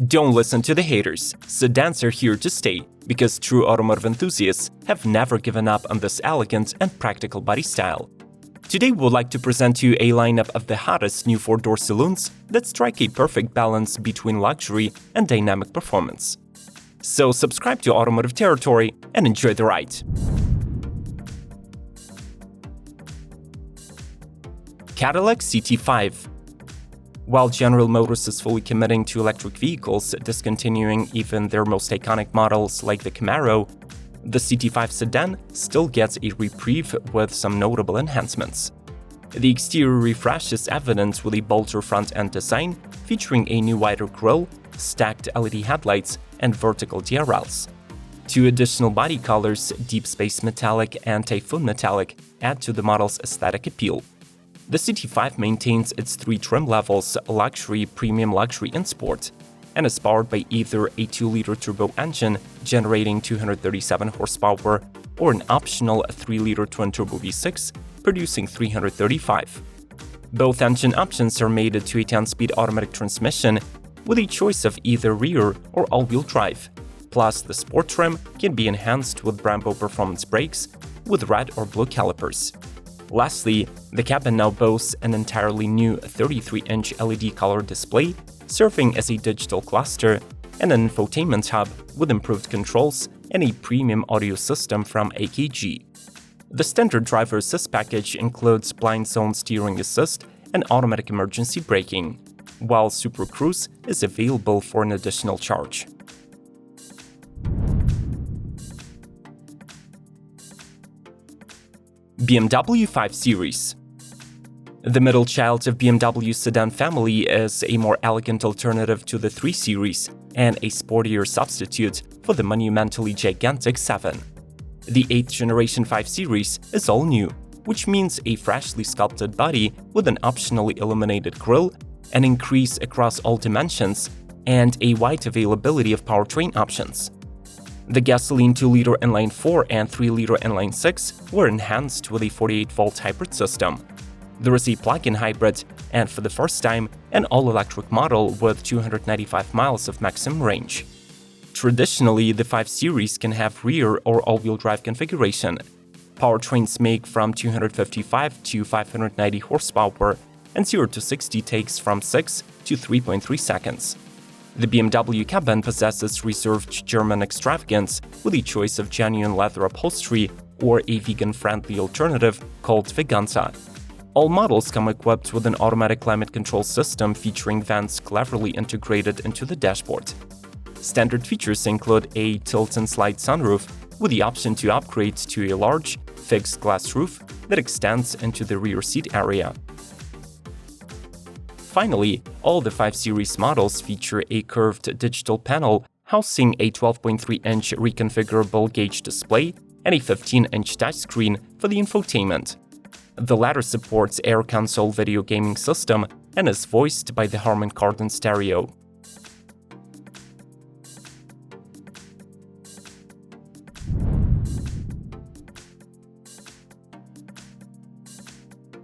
Don't listen to the haters. Sedans are here to stay, because true automotive enthusiasts have never given up on this elegant and practical body style. Today we would like to present to you a lineup of the hottest new four-door saloons that strike a perfect balance between luxury and dynamic performance. So subscribe to Automotive Territory and enjoy the ride. Cadillac CT5. While General Motors is fully committing to electric vehicles, discontinuing even their most iconic models like the Camaro, the CT5 sedan still gets a reprieve with some notable enhancements. The exterior refresh is evident with a bolder front-end design featuring a new wider grille, stacked LED headlights, and vertical DRLs. Two additional body colors, Deep Space Metallic and Typhoon Metallic, add to the model's aesthetic appeal. The CT5 maintains its three trim levels: luxury, premium luxury, and sport, and is powered by either a 2-liter turbo engine generating 237 horsepower or an optional 3-liter twin-turbo V6 producing 335. Both engine options are mated to a 10-speed automatic transmission with a choice of either rear or all-wheel drive. Plus, the sport trim can be enhanced with Brembo performance brakes with red or blue calipers. Lastly, the cabin now boasts an entirely new 33-inch LED color display serving as a digital cluster and an infotainment hub with improved controls and a premium audio system from AKG. The standard driver assist package includes blind zone steering assist and automatic emergency braking, while Super Cruise is available for an additional charge. BMW 5 Series. The middle child of BMW's sedan family is a more elegant alternative to the 3 Series and a sportier substitute for the monumentally gigantic 7. The 8th generation 5 Series is all new, which means a freshly sculpted body with an optionally illuminated grille, an increase across all dimensions, and a wide availability of powertrain options. The gasoline 2-liter inline-4 and 3-liter inline-6 were enhanced with a 48-volt hybrid system. There is a plug-in hybrid, and for the first time, an all-electric model with 295 miles of maximum range. Traditionally, the 5 Series can have rear or all-wheel drive configuration. Powertrains make from 255 to 590 horsepower, and 0 to 60 takes from 6 to 3.3 seconds. The BMW cabin possesses reserved German extravagance with a choice of genuine leather upholstery or a vegan-friendly alternative called Veganza. All models come equipped with an automatic climate control system featuring vents cleverly integrated into the dashboard. Standard features include a tilt-and-slide sunroof with the option to upgrade to a large, fixed-glass roof that extends into the rear seat area. Finally, all the 5 Series models feature a curved digital panel housing a 12.3-inch reconfigurable gauge display and a 15-inch touchscreen for the infotainment. The latter supports Air Console video gaming system and is voiced by the Harman Kardon stereo.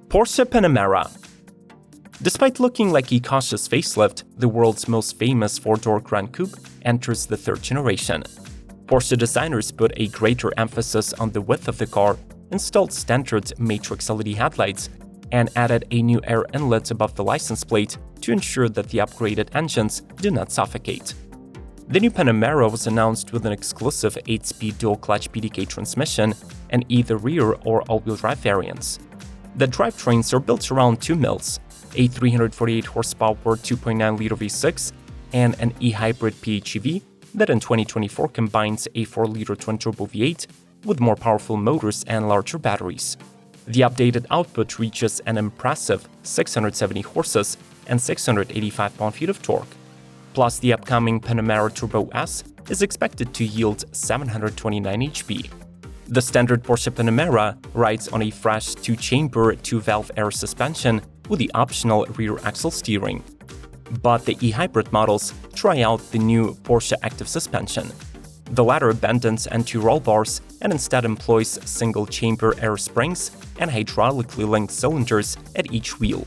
Porsche Panamera. Despite looking like a cautious facelift, the world's most famous four-door Grand Coupe enters the third generation. Porsche designers put a greater emphasis on the width of the car, installed standard matrix LED headlights, and added a new air inlet above the license plate to ensure that the upgraded engines do not suffocate. The new Panamera was announced with an exclusive 8-speed dual-clutch PDK transmission and either rear or all-wheel drive variants. The drivetrains are built around two mills: a 348 horsepower 2.9-liter V6 and an e-hybrid PHEV that in 2024 combines a 4-liter twin-turbo V8 with more powerful motors and larger batteries. The updated output reaches an impressive 670 horses and 685 pound-feet of torque. Plus, the upcoming Panamera Turbo S is expected to yield 729 HP. The standard Porsche Panamera rides on a fresh 2-chamber, 2-valve air suspension with the optional rear axle steering. But the e-hybrid models try out the new Porsche Active Suspension. The latter abandons anti-roll bars and instead employs single-chamber air springs and hydraulically linked cylinders at each wheel.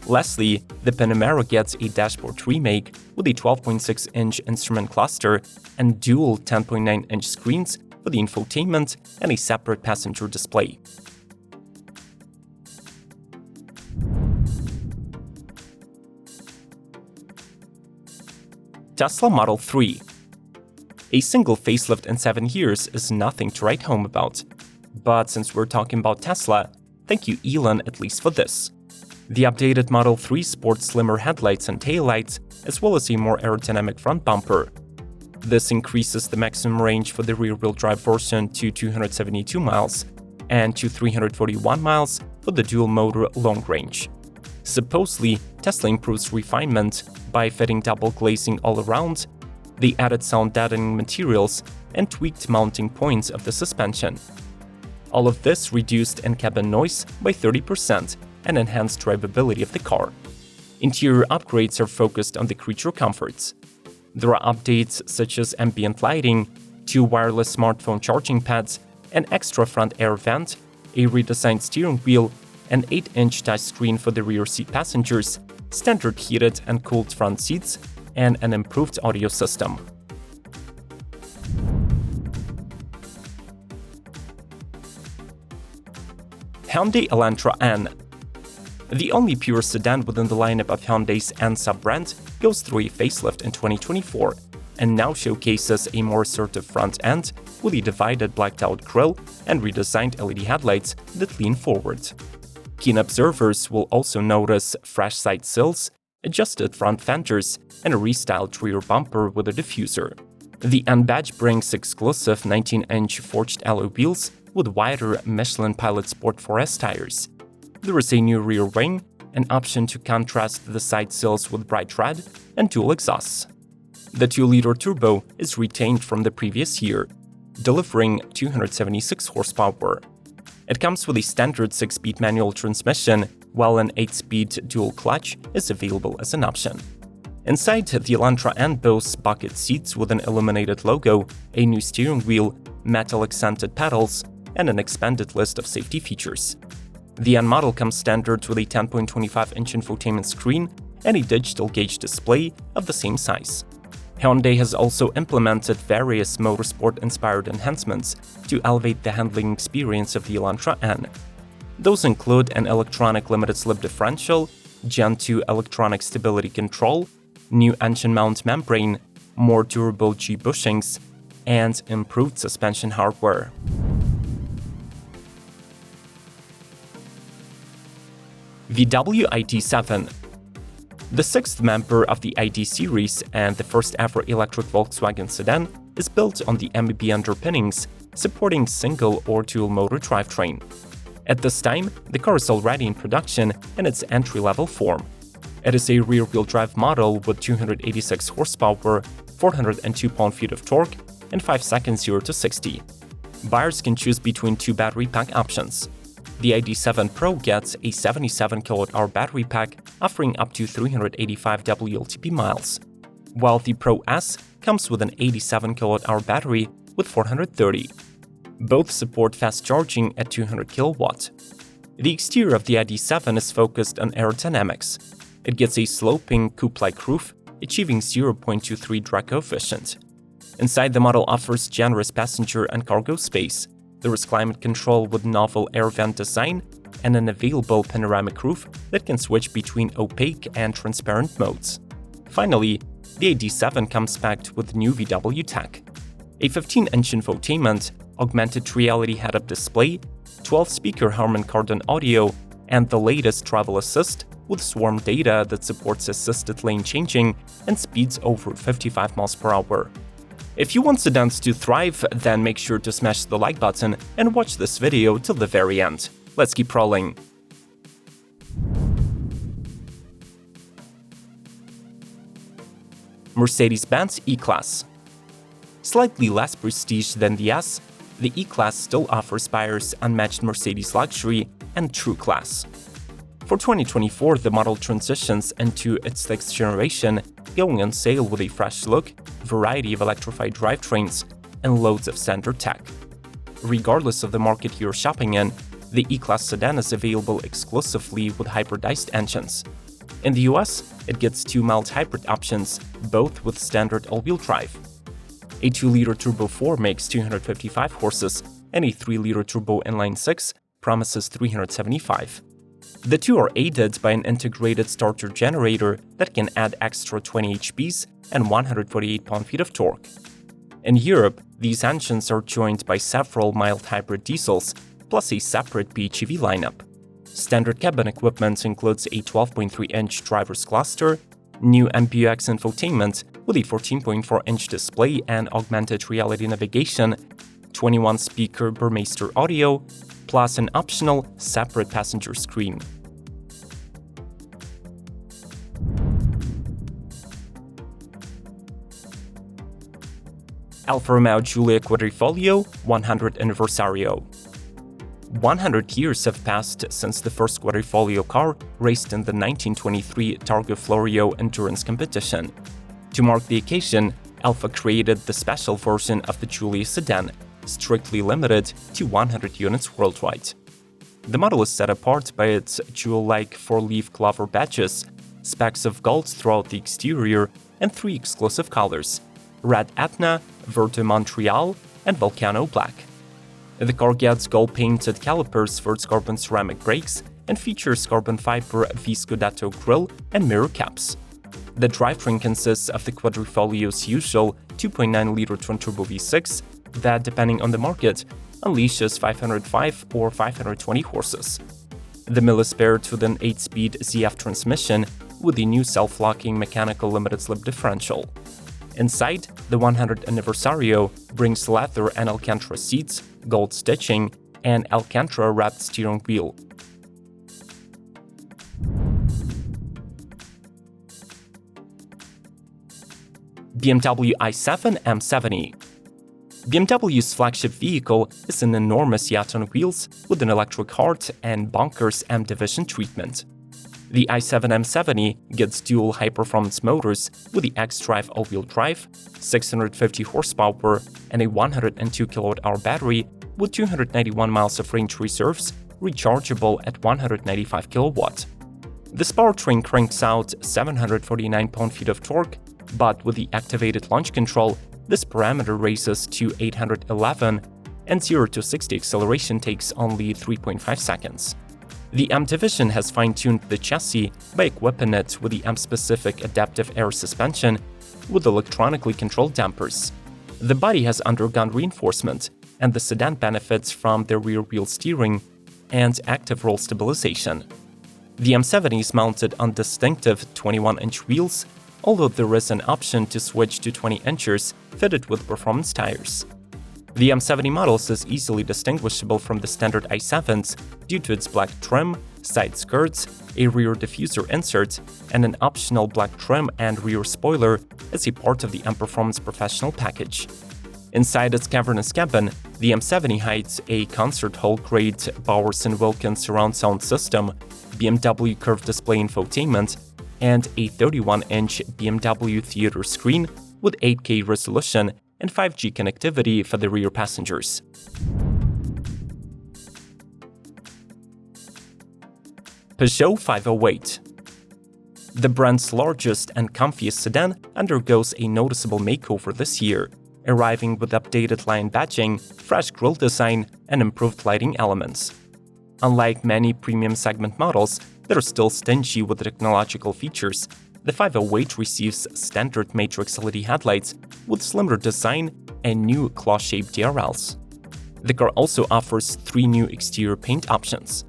Lastly, the Panamera gets a dashboard remake with a 12.6-inch instrument cluster and dual 10.9-inch screens for the infotainment and a separate passenger display. Tesla Model 3. A single facelift in 7 years is nothing to write home about. But since we're talking about Tesla, thank you Elon at least for this. The updated Model 3 sports slimmer headlights and taillights, as well as a more aerodynamic front bumper. This increases the maximum range for the rear-wheel drive version to 272 miles and to 341 miles for the dual-motor long range. Supposedly, Tesla improves refinement by fitting double glazing all around, the added sound deadening materials, and tweaked mounting points of the suspension. All of this reduced in-cabin noise by 30% and enhanced drivability of the car. Interior upgrades are focused on the creature comforts. There are updates such as ambient lighting, 2 wireless smartphone charging pads, an extra front air vent, a redesigned steering wheel, an 8-inch touchscreen for the rear seat passengers, standard heated and cooled front seats, and an improved audio system. Hyundai Elantra N. The only pure sedan within the lineup of Hyundai's N sub-brand goes through a facelift in 2024 and now showcases a more assertive front end with a divided blacked-out grille and redesigned LED headlights that lean forward. Keen observers will also notice fresh side sills, adjusted front fenders, and a restyled rear bumper with a diffuser. The N badge brings exclusive 19-inch forged alloy wheels with wider Michelin Pilot Sport 4S tires. There is a new rear wing, an option to contrast the side sills with bright red, and dual exhausts. The 2-liter turbo is retained from the previous year, delivering 276 horsepower. It comes with a standard 6-speed manual transmission, while an 8-speed dual clutch is available as an option. Inside, the Elantra N boasts bucket seats with an illuminated logo, a new steering wheel, metal-accented pedals, and an expanded list of safety features. The N model comes standard with a 10.25-inch infotainment screen and a digital gauge display of the same size. Hyundai has also implemented various motorsport-inspired enhancements to elevate the handling experience of the Elantra N. Those include an electronic limited-slip differential, Gen 2 electronic stability control, new engine mount membrane, more durable G bushings, and improved suspension hardware. VW ID.7. The 6th member of the ID series and the first ever electric Volkswagen sedan is built on the MEB underpinnings, supporting single or dual motor drivetrain. At this time, the car is already in production in its entry-level form. It is a rear-wheel drive model with 286 horsepower, 402 pound-feet of torque, and 5 seconds 0 to 60. Buyers can choose between 2 battery pack options. The ID.7 Pro gets a 77 kWh battery pack offering up to 385 WLTP miles, while the Pro S comes with an 87 kWh battery with 430. Both support fast charging at 200 kW. The exterior of the ID.7 is focused on aerodynamics. It gets a sloping coupe-like roof, achieving 0.23 drag coefficient. Inside, the model offers generous passenger and cargo space. There is climate control with novel air vent design and an available panoramic roof that can switch between opaque and transparent modes. Finally, the ID.7 comes packed with new VW tech. A 15-inch infotainment, augmented reality head-up display, 12-speaker Harman Kardon audio, and the latest travel assist with swarm data that supports assisted lane changing and speeds over 55 miles per hour. If you want sedans to thrive, then make sure to smash the like button and watch this video till the very end. Let's keep rolling. Mercedes-Benz E-Class. Slightly less prestige than the S, the E-Class still offers buyers unmatched Mercedes luxury and true class. For 2024, the model transitions into its 6th generation, going on sale with a fresh look, variety of electrified drivetrains, and loads of standard tech. Regardless of the market you're shopping in, the E-Class sedan is available exclusively with hybridized engines. In the US, it gets two mild hybrid options, both with standard all-wheel drive. A 2-liter Turbo 4 makes 255 horses, and a 3-liter Turbo inline-6 promises 375. The two are aided by an integrated starter generator that can add extra 20 HPs and 148 pound-feet of torque. In Europe, these engines are joined by several mild hybrid diesels, plus a separate PHEV lineup. Standard cabin equipment includes a 12.3-inch driver's cluster, new MBUX infotainment with a 14.4-inch display and augmented reality navigation, 21-speaker Burmeister audio, plus an optional separate passenger screen. Alfa Romeo Giulia Quadrifoglio 100 Anniversario. 100 years have passed since the first Quadrifoglio car raced in the 1923 Targa Florio endurance competition. To mark the occasion, Alfa created the special version of the Giulia sedan, strictly limited to 100 units worldwide. The model is set apart by its jewel-like four-leaf clover badges, specks of gold throughout the exterior, and three exclusive colors: Red Etna, Verde Montreal, and Volcano Black. The car gets gold-painted calipers for its carbon ceramic brakes and features carbon fiber V-Scudato grille and mirror caps. The drivetrain consists of the Quadrifoglio's usual 2.9-liter twin-turbo V6 that, depending on the market, unleashes 505 or 520 horses. The mill is paired with an 8-speed ZF transmission with a new self-locking mechanical limited-slip differential. Inside, the 100 Anniversario brings leather and Alcantara seats, gold stitching, and Alcantara-wrapped steering wheel. BMW i7 M70. BMW's flagship vehicle is an enormous yacht on wheels with an electric heart and bonkers M division treatment. The i7 M70 gets dual high-performance motors with the xDrive all-wheel drive, 650 horsepower, and a 102 kWh battery with 291 miles of range reserves, rechargeable at 195 kW. This powertrain cranks out 749 pound-feet of torque, but with the activated launch control, this parameter raises to 811, and 0 to 60 acceleration takes only 3.5 seconds. The M division has fine-tuned the chassis by equipping it with the M-specific adaptive air suspension with electronically controlled dampers. The body has undergone reinforcement, and the sedan benefits from the rear-wheel steering and active roll stabilization. The M70 is mounted on distinctive 21-inch wheels, although there is an option to switch to 20 inches fitted with performance tires. The M70 models is easily distinguishable from the standard i7s due to its black trim, side skirts, a rear diffuser insert, and an optional black trim and rear spoiler as a part of the M Performance Professional package. Inside its cavernous cabin, the M70 hides a concert hall-grade Bowers & Wilkins surround sound system, BMW curved display infotainment, and a 31-inch BMW theater screen with 8K resolution and 5G connectivity for the rear passengers. Peugeot 508. The brand's largest and comfiest sedan undergoes a noticeable makeover this year, arriving with updated line badging, fresh grille design, and improved lighting elements. Unlike many premium segment models that are still stingy with technological features, the 508 receives standard matrix LED headlights with slimmer design and new claw-shaped DRLs. The car also offers 3 new exterior paint options.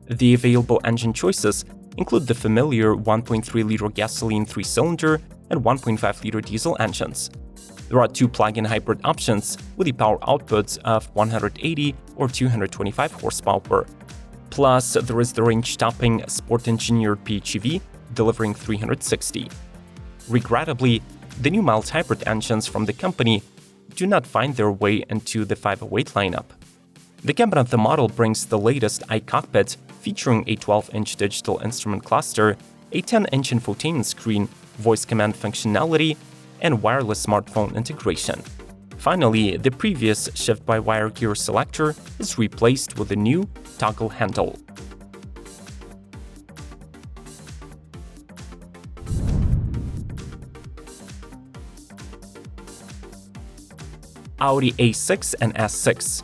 The available engine choices include the familiar 1.3-liter gasoline 3-cylinder and 1.5-liter diesel engines. There are 2 plug-in hybrid options with a power output of 180 or 225 horsepower. Plus, there is the range-topping sport-engineered PHEV, delivering 360. Regrettably, the new mild hybrid engines from the company do not find their way into the 508 lineup. The cabin of the model brings the latest iCockpit, featuring a 12-inch digital instrument cluster, a 10-inch infotainment screen, voice command functionality, and wireless smartphone integration. Finally, the previous shift-by-wire gear selector is replaced with a new toggle handle. Audi A6 and S6.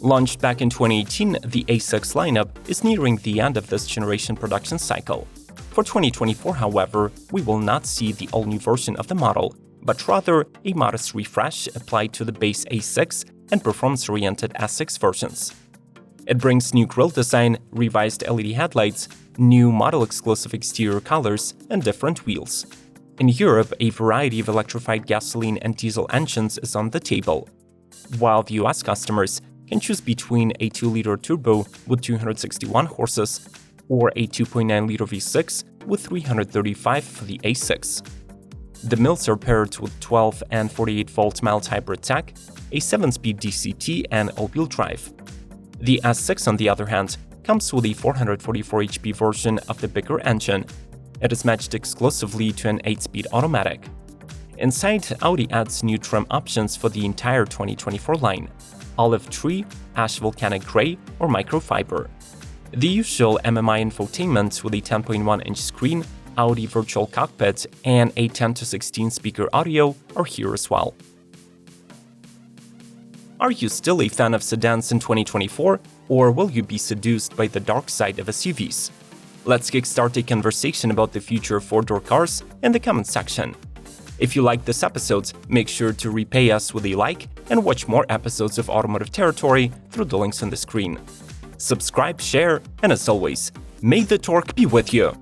Launched back in 2018, the A6 lineup is nearing the end of this generation production cycle. For 2024, however, we will not see the all-new version of the model, but rather a modest refresh applied to the base A6 and performance-oriented S6 versions. It brings new grille design, revised LED headlights, new model-exclusive exterior colors, and different wheels. In Europe, a variety of electrified gasoline and diesel engines is on the table, while the US customers can choose between a 2-liter turbo with 261 horses or a 2.9-liter V6 with 335 for the A6. The mills are paired with 12 and 48-volt mild hybrid tech, a 7-speed DCT, and all-wheel drive. The S6, on the other hand, comes with a 444 HP version of the bigger engine. It is matched exclusively to an 8-speed automatic. Inside, Audi adds new trim options for the entire 2024 line: olive tree, ash volcanic gray, or microfiber. The usual MMI infotainment with a 10.1-inch screen, Audi virtual cockpit, and a 10-to-16 speaker audio are here as well. Are you still a fan of sedans in 2024, or will you be seduced by the dark side of SUVs? Let's kickstart a conversation about the future of four-door cars in the comment section. If you liked this episode, make sure to repay us with a like and watch more episodes of Automotive Territory through the links on the screen. Subscribe, share, and as always, may the torque be with you!